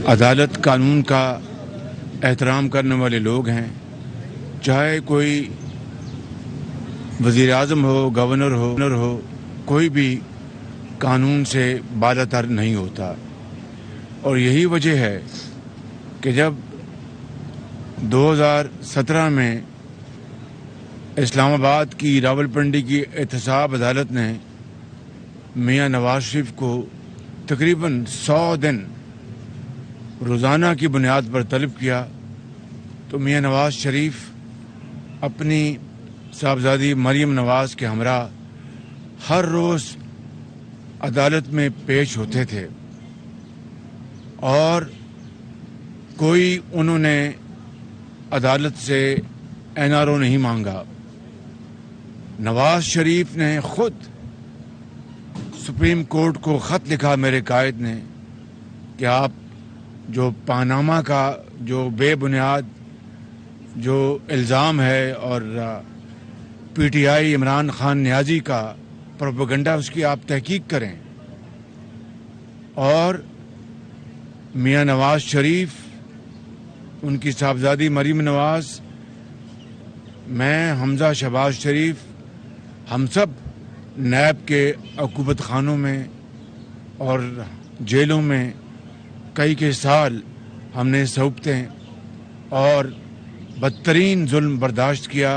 عدالت قانون کا احترام کرنے والے لوگ ہیں، چاہے کوئی وزیر اعظم ہو، گورنر ہو، کوئی بھی قانون سے بالا تر نہیں ہوتا. اور یہی وجہ ہے کہ جب 2017 میں اسلام آباد کی راولپنڈی کی احتساب عدالت نے میاں نواز شریف کو تقریباً 100 دن روزانہ کی بنیاد پر طلب کیا، تو میاں نواز شریف اپنی صاحبزادی مریم نواز کے ہمراہ ہر روز عدالت میں پیش ہوتے تھے اور کوئی انہوں نے عدالت سے NRO نہیں مانگا. نواز شریف نے خود سپریم کورٹ کو خط لکھا میرے قائد نے کہ آپ جو پاناما کا جو بے بنیاد جو الزام ہے اور PTI عمران خان نیازی کا پروپیگنڈا، اس کی آپ تحقیق کریں. اور میاں نواز شریف، ان کی صاحبزادی مریم نواز، میں، حمزہ شہباز شریف، ہم سب نیب کے عقوبت خانوں میں اور جیلوں میں کئی سال ہم نے صحبتیں اور بدترین ظلم برداشت کیا.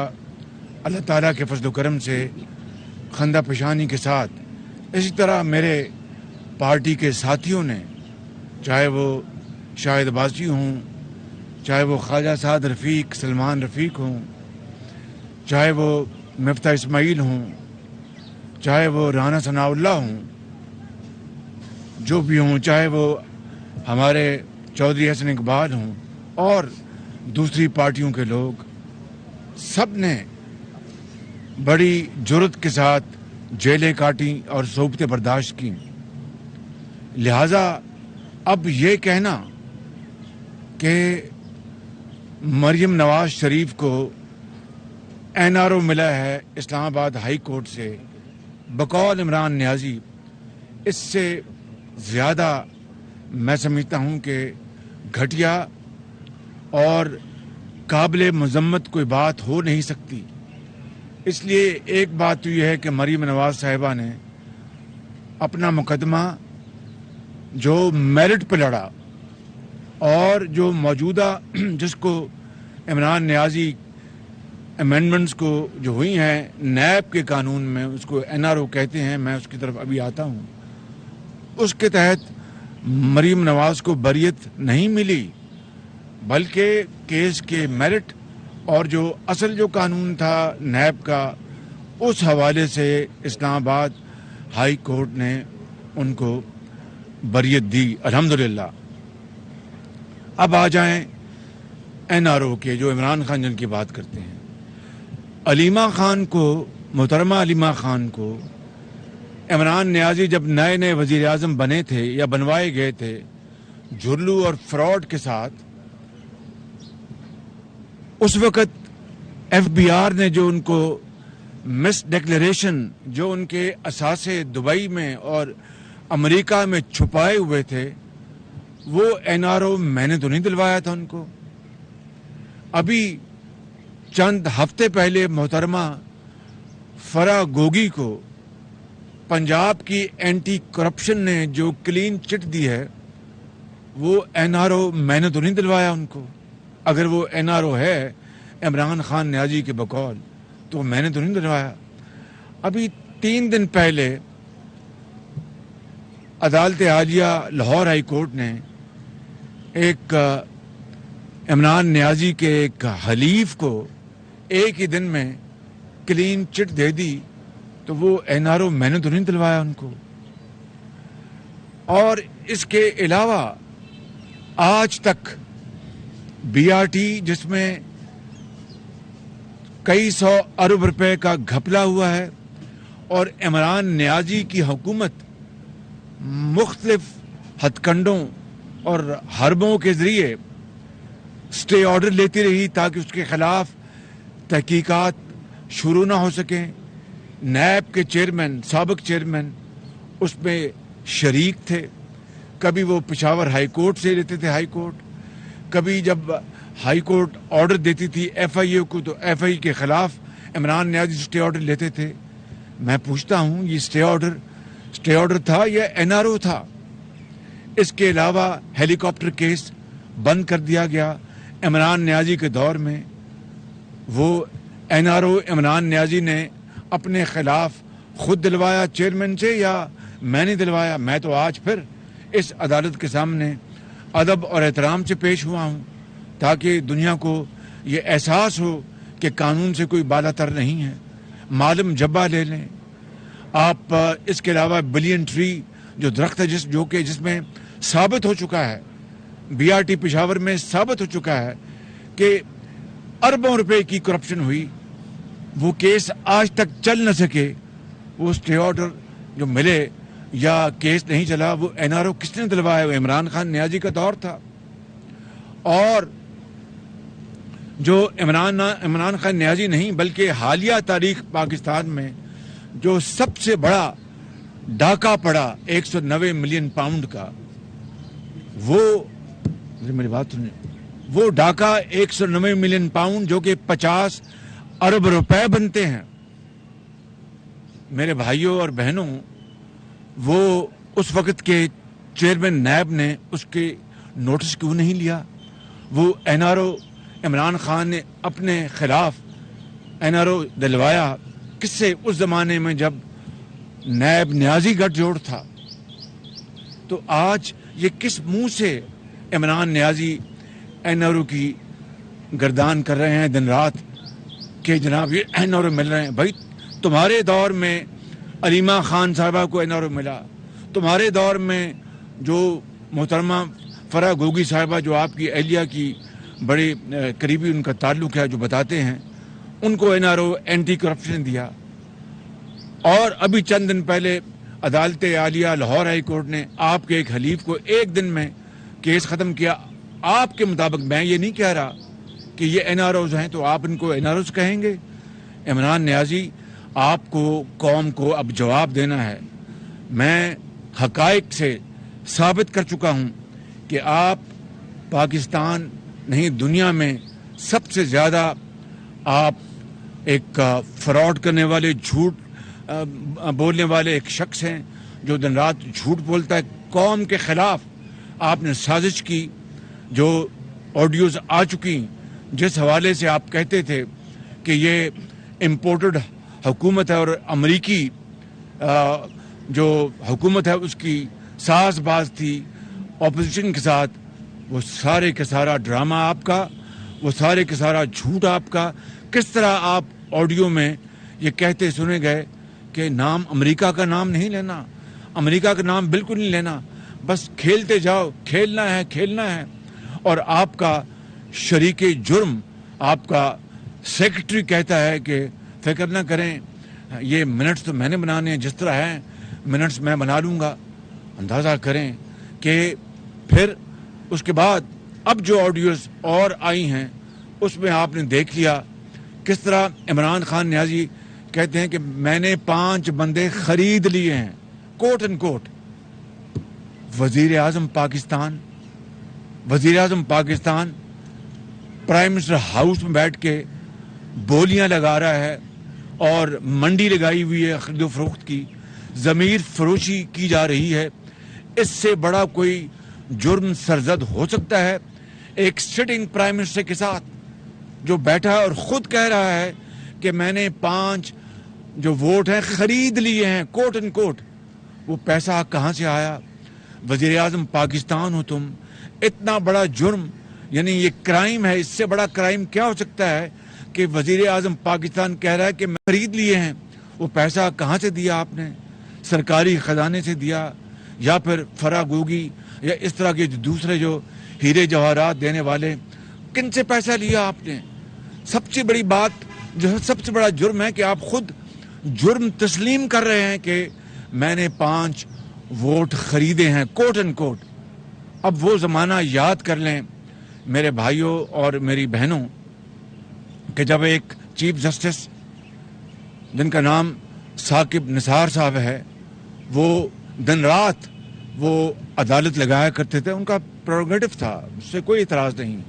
اللہ تعالیٰ کے فضل و کرم سے خندہ پیشانی کے ساتھ اسی طرح میرے پارٹی کے ساتھیوں نے، چاہے وہ شاہد عباسی ہوں، چاہے وہ خواجہ سعد رفیق، سلمان رفیق ہوں، چاہے وہ مفتاح اسماعیل ہوں، چاہے وہ رانا ثناء اللہ ہوں، جو بھی ہوں، چاہے وہ ہمارے چودھری حسن اقبال ہوں اور دوسری پارٹیوں کے لوگ، سب نے بڑی جرات کے ساتھ جیلیں کاٹیں اور صحبتیں برداشت کیں. لہذا اب یہ کہنا کہ مریم نواز شریف کو NRO ملا ہے اسلام آباد ہائی کورٹ سے بقول عمران نیازی، اس سے زیادہ میں سمجھتا ہوں کہ گھٹیا اور قابل مذمت کوئی بات ہو نہیں سکتی. اس لیے ایک بات تو یہ ہے کہ مریم نواز صاحبہ نے اپنا مقدمہ جو میرٹ پہ لڑا اور جو موجودہ جس کو عمران نیازی امینڈمنٹس کو جو ہوئی ہیں نیب کے قانون میں، اس کو NRO کہتے ہیں، میں اس کی طرف ابھی آتا ہوں، اس کے تحت مریم نواز کو بریت نہیں ملی، بلکہ کیس کے میرٹ اور جو اصل جو قانون تھا نیب کا، اس حوالے سے اسلام آباد ہائی کورٹ نے ان کو بریت دی الحمدللہ. اب آ جائیں NRO کے، جو عمران خان جن کی بات کرتے ہیں. علیمہ خان کو، محترمہ علیمہ خان کو عمران نیازی جب نئے وزیر اعظم بنے تھے یا بنوائے گئے تھے جھرلو اور فراڈ کے ساتھ، اس وقت FBR نے جو ان کو مس ڈکلیریشن، جو ان کے اثاثے دبئی میں اور امریکہ میں چھپائے ہوئے تھے، وہ NRO میں نے تو نہیں دلوایا تھا ان کو. ابھی چند ہفتے پہلے محترمہ فرح گوگی کو پنجاب کی اینٹی کرپشن نے جو کلین چٹ دی ہے، وہ NRO میں نے تو نہیں دلوایا ان کو. اگر وہ NRO ہے عمران خان نیازی کے بقول، تو میں نے تو نہیں دلوایا. ابھی 3 دن پہلے عدالت عالیہ لاہور ہائی کورٹ نے ایک عمران نیازی کے ایک حلیف کو ایک ہی دن میں کلین چٹ دے دی، تو وہ NRO میں نے تو نہیں دلوایا ان کو. اور اس کے علاوہ آج تک BRT، جس میں کئی 100 ارب روپے کا گھپلا ہوا ہے، اور عمران نیازی کی حکومت مختلف ہتھ کنڈوں اور حربوں کے ذریعے اسٹے آرڈر لیتی رہی تاکہ اس کے خلاف تحقیقات شروع نہ ہو سکیں. نیب کے چیئرمین، سابق چیئرمین اس میں شریک تھے. کبھی وہ پشاور ہائی کورٹ سے لیتے تھے ہائی کورٹ، کبھی جب ہائی کورٹ آرڈر دیتی تھی ایف آئی اے کو تو ایف آئی کے خلاف عمران نیازی اسٹے آرڈر لیتے تھے. میں پوچھتا ہوں یہ اسٹے آرڈر تھا یا این آر او تھا؟ اس کے علاوہ ہیلی کاپٹر کیس بند کر دیا گیا عمران نیازی کے دور میں. وہ این آر او عمران نیازی نے اپنے خلاف خود دلوایا چیئرمین سے یا میں نے دلوایا؟ میں تو آج پھر اس عدالت کے سامنے ادب اور احترام سے پیش ہوا ہوں تاکہ دنیا کو یہ احساس ہو کہ قانون سے کوئی بالا تر نہیں ہے. معلم جبہ لے لیں آپ. اس کے علاوہ بلین ٹری جو درخت ہے جس میں ثابت ہو چکا ہے، بی آر ٹی پشاور میں ثابت ہو چکا ہے کہ اربوں روپے کی کرپشن ہوئی، وہ کیس آج تک چل نہ سکے. وہ اسٹے آرڈر جو ملے یا کیس نہیں چلا، وہ این آر او کس نے دلوایا؟ وہ عمران خان نیازی کا دور تھا. اور جو عمران خان نیازی نہیں بلکہ حالیہ تاریخ پاکستان میں جو سب سے بڑا ڈاکہ پڑا 190 ملین پاؤنڈ کا، میری بات سنیں، وہ ڈاکہ 190 ملین پاؤنڈ جو کہ 50 ارب روپے بنتے ہیں. میرے بھائیوں اور بہنوں، وہ اس وقت کے چیئرمین نیب نے اس کے نوٹس کیوں نہیں لیا؟ وہ N R O Imran Khan نے اپنے خلاف این آر او دلوایا کس سے؟ اس زمانے میں جب نیب نیازی گٹھ جوڑ تھا. تو آج یہ کس منہ سے عمران نیازی این آر او کی گردان کر رہے ہیں دن رات کہ جناب یہ این آر او مل رہے ہیں؟ بھائی تمہارے دور میں علیمہ خان صاحبہ کو این آر او ملا، تمہارے دور میں جو محترمہ فرح گوگی صاحبہ جو آپ کی اہلیہ کی بڑے قریبی ان کا تعلق ہے، جو بتاتے ہیں، ان کو N R O anti corruption دیا. اور ابھی چند دن پہلے عدالت عالیہ لاہور ہائی کورٹ نے آپ کے ایک حلیف کو ایک دن میں کیس ختم کیا. آپ کے مطابق، میں یہ نہیں کہہ رہا کہ یہ این آر اوز ہیں تو آپ ان کو این آر اوز کہیں گے. عمران نیازی، آپ کو قوم کو اب جواب دینا ہے. میں حقائق سے ثابت کر چکا ہوں کہ آپ پاکستان نہیں دنیا میں سب سے زیادہ آپ ایک فراڈ کرنے والے، جھوٹ بولنے والے ایک شخص ہیں جو دن رات جھوٹ بولتا ہے. قوم کے خلاف آپ نے سازش کی. جو آڈیوز آ چکی جس حوالے سے آپ کہتے تھے کہ یہ امپورٹڈ حکومت ہے اور امریکی جو حکومت ہے اس کی ساز باز تھی اپوزیشن کے ساتھ، وہ سارے کا سارا ڈرامہ آپ کا، وہ سارے کا سارا جھوٹ آپ کا. کس طرح آپ آڈیو میں یہ کہتے سنے گئے کہ نام امریکہ کا نام نہیں لینا، امریکہ کا نام بالکل نہیں لینا، بس کھیلتے جاؤ، کھیلنا ہے. اور آپ کا شریک جرم، آپ کا سیکرٹری کہتا ہے کہ فکر نہ کریں، یہ منٹس تو میں نے بنانے ہیں، جس طرح ہیں منٹس میں بنا لوں گا. اندازہ کریں کہ پھر اس کے بعد اب جو آڈیوز اور آئی ہیں اس میں آپ نے دیکھ لیا کس طرح عمران خان نیازی کہتے ہیں کہ میں نے 5 بندے خرید لیے ہیں، کوٹ اینڈ کوٹ. وزیر اعظم پاکستان پرائم منسٹر ہاؤس میں بیٹھ کے بولیاں لگا رہا ہے اور منڈی لگائی ہوئی ہے خرید و فروخت کی، ضمیر فروشی کی جا رہی ہے. اس سے بڑا کوئی جرم سرزد ہو سکتا ہے ایک سٹنگ پرائم منسٹر کے ساتھ جو بیٹھا ہے اور خود کہہ رہا ہے کہ میں نے 5 جو ووٹ ہیں خرید لیے ہیں، کوٹ اینڈ کوٹ. وہ پیسہ کہاں سے آیا؟ وزیر اعظم پاکستان ہو تم، اتنا بڑا جرم، یعنی یہ کرائم ہے. اس سے بڑا کرائم کیا ہو سکتا ہے کہ وزیر اعظم پاکستان کہہ رہا ہے کہ میں خرید لیے ہیں. وہ پیسہ کہاں سے دیا آپ نے؟ سرکاری خزانے سے دیا یا پھر فرح گوگی یا اس طرح کے دوسرے جو ہیرے جواہرات دینے والے، کن سے پیسہ لیا آپ نے؟ سب سے بڑی بات جو ہے، سب سے بڑا جرم ہے کہ آپ خود جرم تسلیم کر رہے ہیں کہ میں نے 5 ووٹ خریدے ہیں، کوٹ اینڈ کوٹ. اب وہ زمانہ یاد کر لیں میرے بھائیوں اور میری بہنوں کہ جب ایک چیف جسٹس جن کا نام ثاقب نثار صاحب ہے، وہ دن رات وہ عدالت لگایا کرتے تھے، ان کا پروگیٹو تھا، اس سے کوئی اعتراض نہیں.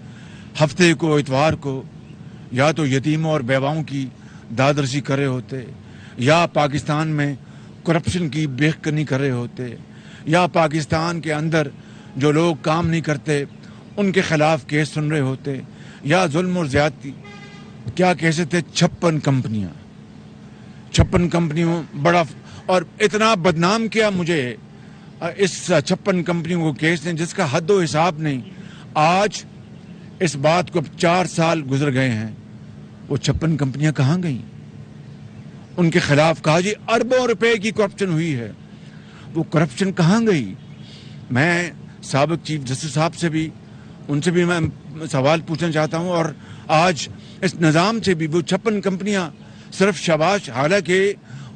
ہفتے کو اتوار کو یا تو یتیموں اور بیواؤں کی دادرسی کر رہے ہوتے، یا پاکستان میں کرپشن کی بیخ کنی کر رہے ہوتے، یا پاکستان کے اندر جو لوگ کام نہیں کرتے ان کے خلاف کیس سن رہے ہوتے، یا ظلم اور زیادتی. کیا کیسے تھے 56 کمپنیاں، 56 کمپنیوں بڑا، اور اتنا بدنام کیا مجھے اس 56 کمپنیوں کو کیس نے جس کا حد و حساب نہیں. آج اس بات کو اب 4 سال گزر گئے ہیں، وہ 56 کمپنیاں کہاں گئیں؟ ان کے خلاف کہا جی اربوں روپے کی کرپشن ہوئی ہے، وہ کرپشن کہاں گئی؟ میں سابق چیف جسٹس صاحب سے بھی، ان سے بھی میں سوال پوچھنا چاہتا ہوں، اور آج اس نظام سے بھی. وہ 56 کمپنیاں صرف شاباش، حالانکہ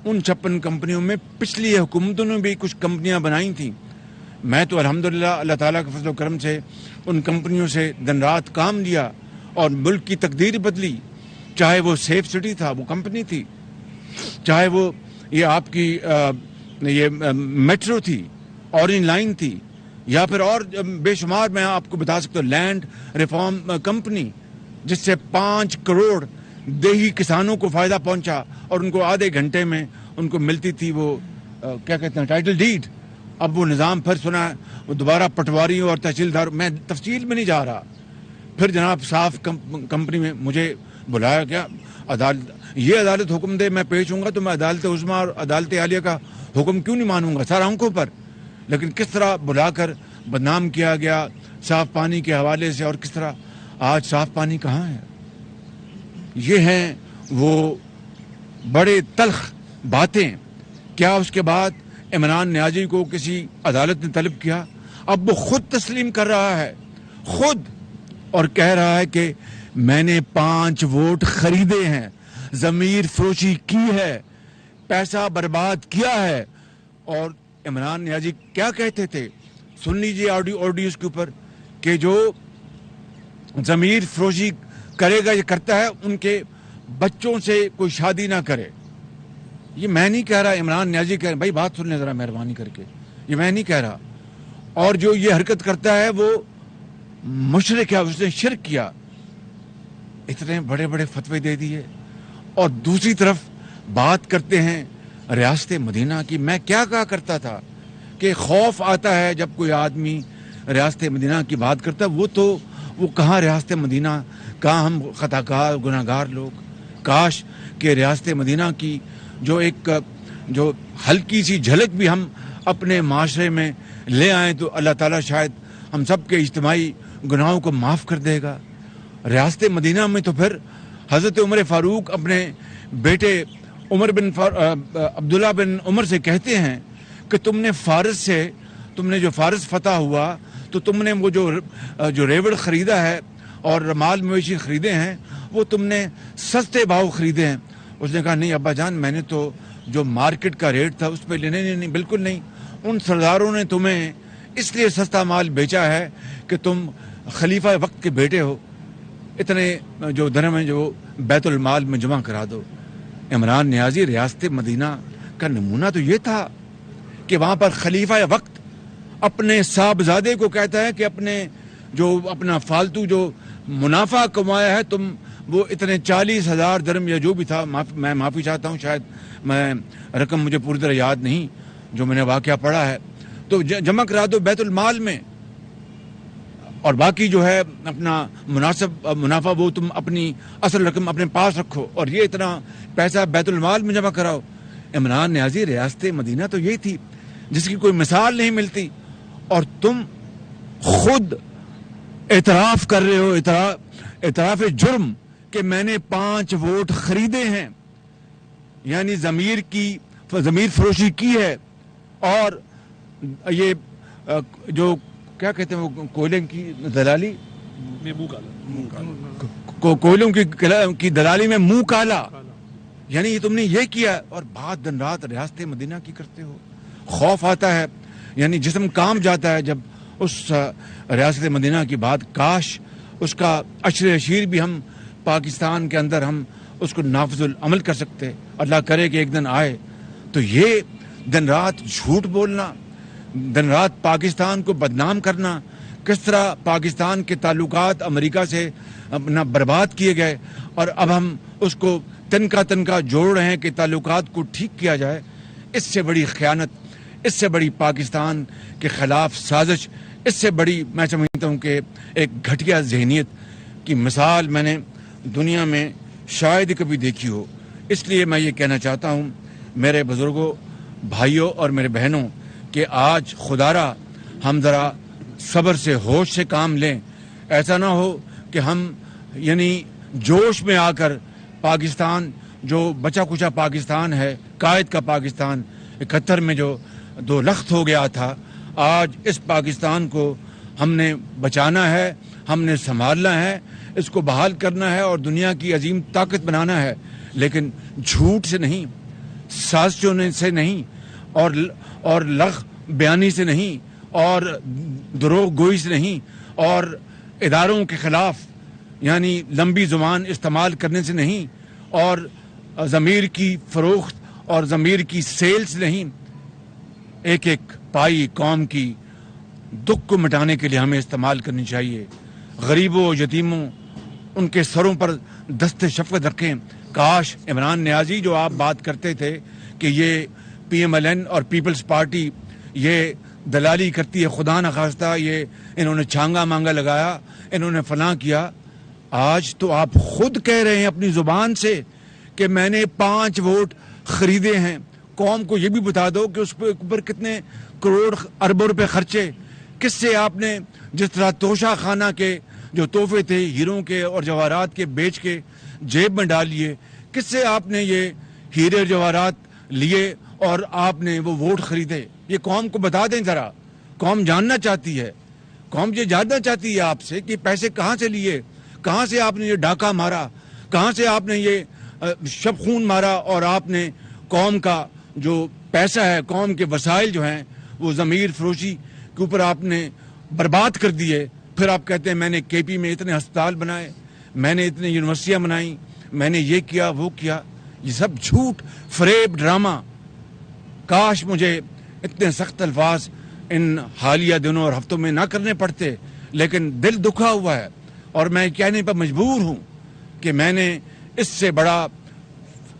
ان 56 کمپنیوں میں پچھلی حکومتوں نے بھی کچھ کمپنیاں بنائی تھیں. میں تو الحمدللہ اللہ تعالیٰ کے فضل و کرم سے ان کمپنیوں سے دن رات کام لیا اور ملک کی تقدیر بدلی. چاہے وہ سیف سٹی تھا، وہ کمپنی تھی، چاہے وہ یہ آپ کی یہ میٹرو تھی، اورینج لائن تھی، یا پھر اور بے شمار میں آپ کو بتا سکتا ہوں لینڈ ریفارم کمپنی، جس سے 5 کروڑ دیہی کسانوں کو فائدہ پہنچا اور ان کو آدھے گھنٹے میں ان کو ملتی تھی وہ کیا کہتے ہیں ٹائٹل ڈیڈ. اب وہ نظام پھر سنا ہے، وہ دوبارہ پٹواریوں اور تحصیلدار، میں تفصیل میں نہیں جا رہا. پھر جناب صاف کمپنی میں مجھے بلایا گیا، عدالت، یہ عدالت حکم دے میں پیش ہوں گا تو میں عدالت عظمیٰ اور عدالت عالیہ کا حکم کیوں نہیں مانوں گا سر آنکھوں پر. لیکن کس طرح بلا کر بدنام کیا گیا صاف پانی کے حوالے سے، اور کس طرح آج صاف پانی کہاں ہے. یہ ہیں وہ بڑے تلخ باتیں. کیا اس کے بعد عمران نیازی کو کسی عدالت نے طلب کیا؟ اب وہ خود تسلیم کر رہا ہے، خود، اور کہہ رہا ہے کہ میں نے 5 ووٹ خریدے ہیں، ضمیر فروشی کی ہے، پیسہ برباد کیا ہے. اور عمران نیازی کیا کہتے تھے؟ سن لیجیے آڈیوز کے اوپر، کہ جو ضمیر فروشی کرے گا، یہ کرتا ہے، ان کے بچوں سے کوئی شادی نہ کرے. یہ میں نہیں کہہ رہا، عمران نیازی کہہ رہا. بھائی بات سن لیں ذرا مہربانی کر کے، یہ میں نہیں کہہ رہا. اور جو یہ حرکت کرتا ہے وہ مشرک ہے، اس نے شرک کیا. اتنے بڑے بڑے فتوے دے دیے، اور دوسری طرف بات کرتے ہیں ریاست مدینہ کی. میں کیا کہا کرتا تھا کہ خوف آتا ہے جب کوئی آدمی ریاست مدینہ کی بات کرتا ہے. وہ کہاں ریاست مدینہ، کہاں ہم خطا کار گناہ گار لوگ. کاش کہ ریاست مدینہ کی جو ایک جو ہلکی سی جھلک بھی ہم اپنے معاشرے میں لے آئیں تو اللہ تعالیٰ شاید ہم سب کے اجتماعی گناہوں کو معاف کر دے گا. ریاست مدینہ میں تو پھر حضرت عمر فاروق اپنے بیٹے عبداللہ بن عمر سے کہتے ہیں کہ تم نے جو فارس فتح ہوا تو تم نے وہ جو ریوڑ خریدا ہے اور مال مویشی خریدے ہیں وہ تم نے سستے بھاؤ خریدے ہیں. اس نے کہا نہیں ابا جان، میں نے تو جو مارکیٹ کا ریٹ تھا اس پہ لینے نہیں، بالکل نہیں. ان سرداروں نے تمہیں اس لیے سستا مال بیچا ہے کہ تم خلیفہ وقت کے بیٹے ہو، اتنے جو درہم ہیں جو بیت المال میں جمع کرا دو. عمران نیازی ریاست مدینہ کا نمونہ تو یہ تھا کہ وہاں پر خلیفہ وقت اپنے صاحبزادے کو کہتا ہے کہ اپنا فالتو جو منافع کمایا ہے تم وہ اتنے 40,000 درہم یا جو بھی تھا، میں معافی چاہتا ہوں، شاید میں رقم مجھے پوری طرح یاد نہیں جو میں نے واقعہ پڑھا ہے، تو جمع کرا دو بیت المال میں، اور باقی جو ہے اپنا منافع وہ تم اپنی اصل رقم اپنے پاس رکھو، اور یہ اتنا پیسہ بیت المال میں جمع کراؤ. عمران نیازی ریاست مدینہ تو یہ تھی جس کی کوئی مثال نہیں ملتی، اور تم خود اعتراف کر رہے ہو، اعتراف جرم کہ میں نے 5 ووٹ خریدے ہیں، یعنی ضمیر فروشی کی ہے. اور یہ جو کیا کہتے ہیں وہ کوئلے کی دلالی کوئلوں کی دلالی میں منہ کالا، یعنی یہ تم نے یہ کیا، اور بات دن رات ریاست مدینہ کی کرتے ہو. خوف آتا ہے، یعنی جسم کام جاتا ہے جب اس ریاست مدینہ کی بات. کاش اس کا عشر اشیر بھی ہم پاکستان کے اندر ہم اس کو نافذ العمل کر سکتے. اللہ کرے کہ ایک دن آئے. تو یہ دن رات جھوٹ بولنا، دن رات پاکستان کو بدنام کرنا، کس طرح پاکستان کے تعلقات امریکہ سے اپنا برباد کیے گئے اور اب ہم اس کو تنکا جوڑ رہے ہیں کہ تعلقات کو ٹھیک کیا جائے. اس سے بڑی خیانت، اس سے بڑی پاکستان کے خلاف سازش، اس سے بڑی میں سمجھتا ہوں کہ ایک گھٹیا ذہنیت کی مثال میں نے دنیا میں شاید کبھی دیکھی ہو. اس لیے میں یہ کہنا چاہتا ہوں میرے بزرگوں، بھائیوں اور میرے بہنوں کہ آج خدا را ہم ذرا صبر سے، ہوش سے کام لیں. ایسا نہ ہو کہ ہم یعنی جوش میں آ کر پاکستان جو بچا کچا پاکستان ہے، قائد کا پاکستان 71 میں جو 2 لخت ہو گیا تھا، آج اس پاکستان کو ہم نے بچانا ہے، ہم نے سنبھالنا ہے، اس کو بحال کرنا ہے اور دنیا کی عظیم طاقت بنانا ہے. لیکن جھوٹ سے نہیں، سازشوں سے نہیں، اور لغ بیانی سے نہیں، اور دروغ گوئی سے نہیں، اور اداروں کے خلاف یعنی لمبی زبان استعمال کرنے سے نہیں، اور ضمیر کی فروخت اور ضمیر کی سیل سے نہیں. ایک ایک پائی قوم کی دکھ کو مٹانے کے لیے ہمیں استعمال کرنی چاہیے. غریبوں، یتیموں، ان کے سروں پر دست شفقت رکھیں. کاش عمران نیازی جو آپ بات کرتے تھے کہ یہ PMLN اور پیپلز پارٹی یہ دلالی کرتی ہے، خدا نخواستہ یہ انہوں نے چھانگا مانگا لگایا، انہوں نے فلاں کیا. آج تو آپ خود کہہ رہے ہیں اپنی زبان سے کہ میں نے 5 ووٹ خریدے ہیں. قوم کو یہ بھی بتا دو کہ اس پر کتنے کروڑ اربوں روپے خرچے، کس سے آپ نے جس طرح توشہ خانہ کے جو تحفے تھے ہیروں کے اور جواہرات کے بیچ کے جیب میں ڈال لیے، کس سے آپ نے یہ ہیرے اور جواہرات لیے اور آپ نے وہ ووٹ خریدے. یہ قوم کو بتا دیں ذرا. قوم جاننا چاہتی ہے، قوم یہ جاننا چاہتی ہے آپ سے کہ پیسے کہاں سے لیے، کہاں سے آپ نے یہ ڈاکہ مارا، کہاں سے آپ نے یہ شب خون مارا اور آپ نے قوم کا جو پیسہ ہے، قوم کے وسائل جو ہیں وہ ضمیر فروشی کے اوپر آپ نے برباد کر دیے. پھر آپ کہتے ہیں میں نے KP میں اتنے ہسپتال بنائے، میں نے اتنے یونیورسٹیاں بنائیں، میں نے یہ کیا وہ کیا. یہ سب جھوٹ، فریب، ڈرامہ. کاش مجھے اتنے سخت الفاظ ان حالیہ دنوں اور ہفتوں میں نہ کرنے پڑتے، لیکن دل دکھا ہوا ہے اور میں کہنے پر مجبور ہوں کہ میں نے اس سے بڑا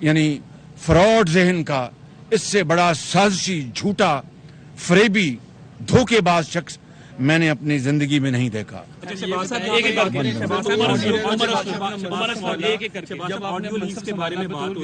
یعنی فراڈ ذہن کا، اس سے بڑا سازشی، جھوٹا، فریبی، دھوکے باز شخص میں نے اپنی زندگی میں نہیں دیکھا. اچھا شہباز صاحب، آڈیو لیکس کے بارے میں بات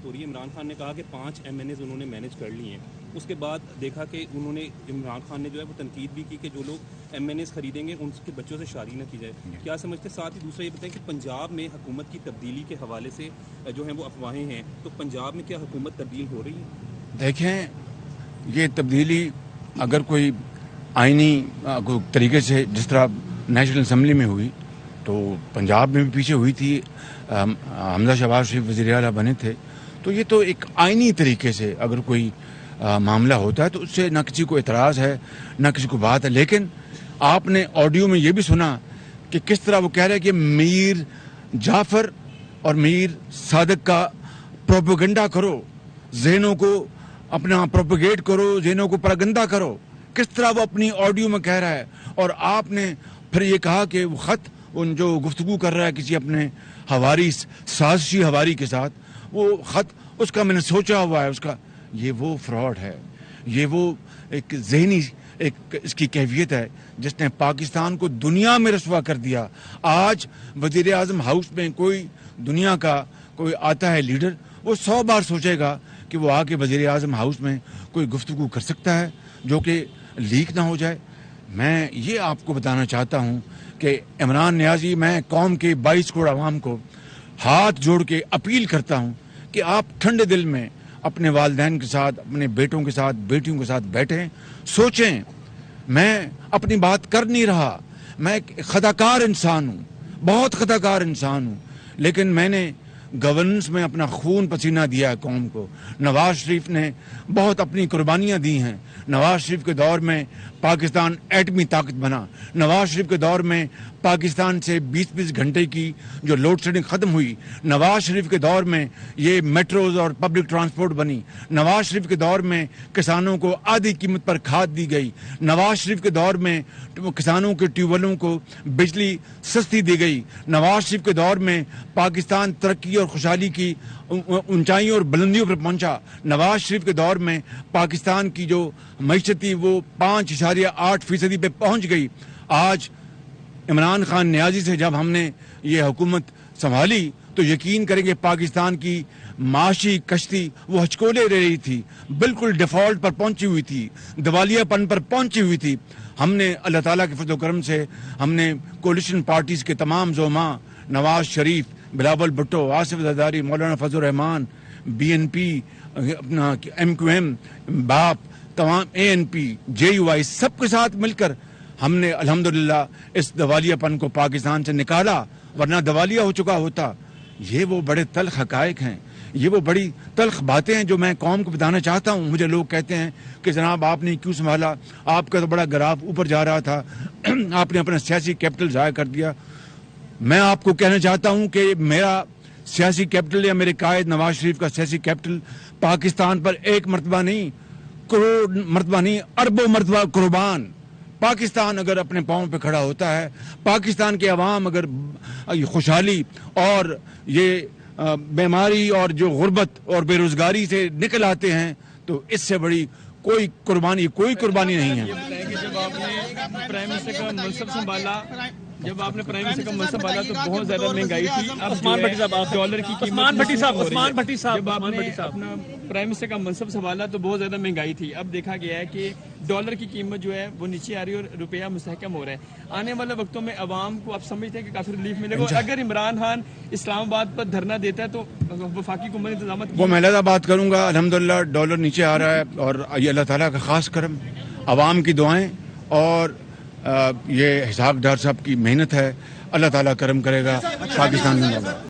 ہو رہی ہے. عمران خان نے کہا کہ 5 MNAs انہوں نے مینیج کر لی ہیں. اس کے بعد دیکھا کہ انہوں نے عمران خان نے جو ہے وہ تنقید بھی کی کہ جو لوگ MNAs خریدیں گے ان کے بچوں سے شادی نہ کی جائے. کیا سمجھتے؟ ساتھ ہی دوسرا یہ بتائیں کہ پنجاب میں حکومت کی تبدیلی کے حوالے سے جو ہیں وہ افواہیں ہیں، تو پنجاب میں کیا حکومت تبدیل ہو رہی ہے؟ دیکھیں، یہ تبدیلی اگر کوئی آئینی طریقے سے جس طرح نیشنل اسمبلی میں ہوئی تو پنجاب میں بھی پیچھے ہوئی تھی. حمزہ شہباز شریف وزیر اعلیٰ بنے تھے. تو یہ تو ایک آئینی طریقے سے اگر کوئی معاملہ ہوتا ہے تو اس سے نہ کسی کو اعتراض ہے نہ کسی کو بات ہے. لیکن آپ نے آڈیو میں یہ بھی سنا کہ کس طرح وہ کہہ رہے کہ میر جعفر اور میر صادق کا پروپیگنڈا کرو، ذہنوں کو اپنا پروپیگیٹ کرو، ذہنوں کو پراگندہ کرو. کس طرح وہ اپنی آڈیو میں کہہ رہا ہے. اور آپ نے پھر یہ کہا کہ وہ خط ان جو گفتگو کر رہا ہے کسی اپنے ہواری، سازشی ہواری کے ساتھ، وہ خط اس کا میں نے سوچا ہوا ہے، اس کا یہ وہ فراڈ ہے، یہ وہ ایک ذہنی ایک اس کی کیفیت ہے جس نے پاکستان کو دنیا میں رسوا کر دیا. آج وزیر اعظم ہاؤس میں کوئی دنیا کا کوئی آتا ہے لیڈر، وہ 100 بار سوچے گا کہ وہ آ کے وزیر اعظم ہاؤس میں کوئی گفتگو کر سکتا ہے جو کہ لیک نہ ہو جائے. میں یہ آپ کو بتانا چاہتا ہوں کہ عمران نیازی، میں قوم کے 22 کروڑ عوام کو ہاتھ جوڑ کے اپیل کرتا ہوں کہ آپ ٹھنڈے دل میں اپنے والدین کے ساتھ، اپنے بیٹوں کے ساتھ، بیٹیوں کے ساتھ بیٹھیں، سوچیں. میں اپنی بات کر نہیں رہا، میں ایک خطاکار انسان ہوں، بہت خطاکار انسان ہوں، لیکن میں نے گورننس میں اپنا خون پسینہ دیا ہے قوم کو. نواز شریف نے بہت اپنی قربانیاں دی ہیں. نواز شریف کے دور میں پاکستان ایٹمی طاقت بنا. نواز شریف کے دور میں پاکستان سے 20-20 گھنٹے کی جو لوڈ شیڈنگ ختم ہوئی. نواز شریف کے دور میں یہ میٹروز اور پبلک ٹرانسپورٹ بنی. نواز شریف کے دور میں کسانوں کو آدھی قیمت پر کھاد دی گئی. نواز شریف کے دور میں کسانوں کے ٹیوب ویلوں کو بجلی سستی دی گئی. نواز شریف کے دور میں پاکستان ترقی اور خوشحالی کی اونچائیوں اور بلندیوں پر پہنچا. نواز شریف کے دور میں پاکستان کی جو معیشت تھی وہ 5.8% پہ پہنچ گئی. آج عمران خان نیازی سے جب ہم نے یہ حکومت سنبھالی تو یقین کریں کہ پاکستان کی معاشی کشتی وہ ہچکولے رہ رہی تھی, بالکل ڈیفالٹ پر پہنچی ہوئی تھی, دیوالیہ پن پر پہنچی ہوئی تھی. ہم نے اللہ تعالیٰ کے فضل و کرم سے ہم نے کولیشن پارٹیز کے تمام زعماء نواز شریف, بلاول بھٹو, آصف زرداری, مولانا فضل الرحمان, BNP, اپنا MQM, باپ, تمام ANP, JUI, سب کے ساتھ مل کر ہم نے الحمدللہ اس دیوالیہ پن کو پاکستان سے نکالا, ورنہ دیوالیہ ہو چکا ہوتا. یہ وہ بڑے تلخ حقائق ہیں, یہ وہ بڑی تلخ باتیں ہیں جو میں قوم کو بتانا چاہتا ہوں. مجھے لوگ کہتے ہیں کہ جناب آپ نے کیوں سنبھالا, آپ کا تو بڑا گراف اوپر جا رہا تھا, آپ نے اپنا سیاسی کیپٹل ضائع کر دیا. میں آپ کو کہنا چاہتا ہوں کہ میرا سیاسی کیپٹل یا میرے قائد نواز شریف کا سیاسی کیپٹل پاکستان پر ایک مرتبہ نہیں, کروڑ مرتبہ نہیں, اربوں مرتبہ قربان. پاکستان اگر اپنے پاؤں پہ کھڑا ہوتا ہے, پاکستان کے عوام اگر خوشحالی اور یہ بیماری اور جو غربت اور بے روزگاری سے نکل آتے ہیں تو اس سے بڑی کوئی قربانی نہیں ہے. جب آپ نے پرائم منسٹر کا منصب سنبھالا تو بہت زیادہ مہنگائی تھی. اب عثمان بھٹی صاحب, ڈالر کی قیمت, جب آپ نے اپنا پرائم منسٹر کا منصب سنبھالا تو بہت زیادہ مہنگائی تھی. اب دیکھا گیا ہے کہ ڈالر کی قیمت جو ہے وہ نیچے آ رہی ہے اور روپیہ مستحکم ہو رہا ہے. آنے والے وقتوں میں عوام کو آپ سمجھتے ہیں کہ کافی ریلیف ملے گا. اگر عمران خان اسلام آباد پر دھرنا دیتا ہے تو وفاقی حکومت انتظامات وہ میں علیحدہ بات کروں گا. الحمدللہ ڈالر نیچے آ رہا ہے اور یہ اللہ تعالیٰ کا خاص کرم, عوام کی دعائیں اور یہ اسحاق ڈار صاحب کی محنت ہے. اللہ تعالیٰ کرم کرے گا. پاکستان زندہ باد.